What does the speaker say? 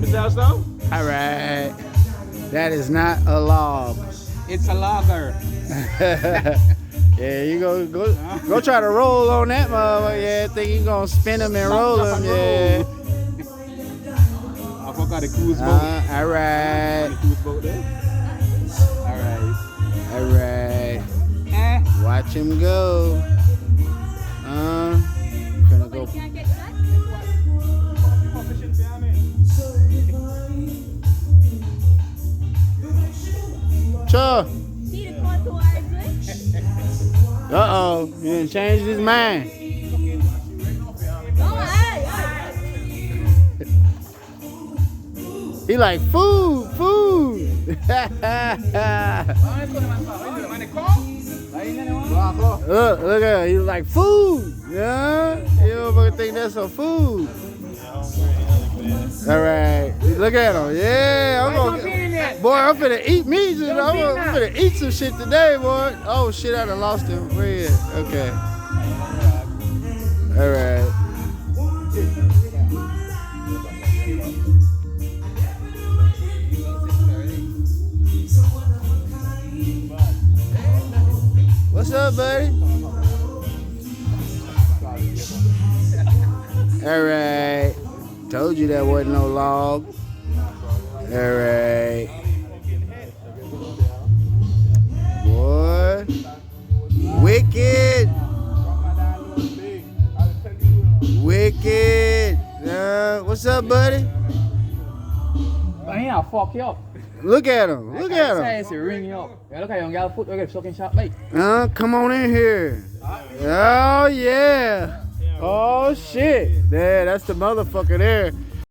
Is that so? Alright. That is not a log. It's a logger. Yeah, you go try to roll on that motherfucker. Yeah, think you gonna spin them and roll them. Yeah. I forgot the cruise boat. Alright. The cruise boat there. Alright. Alright. Watch him go. Gonna go. Sure. Uh-oh, he done changed his mind. He like food. Look at him, he like food. Yeah, you don't think that's some food. All right, look at him. Yeah, I'm finna eat meat. I'm finna eat some shit today, boy. Oh shit, I done lost him. Where he at? Okay. All right. What's up, buddy? All right. Told you that wasn't no log. Alright. Boy. Wicked. Wicked. What's up, buddy? I'll fuck you up. Look at him. Look at him. Ring you up. Yeah, look at young girl foot. Look at fucking shot, mate. Come on in here. Oh, yeah. Oh, shit. There, that's the motherfucker there.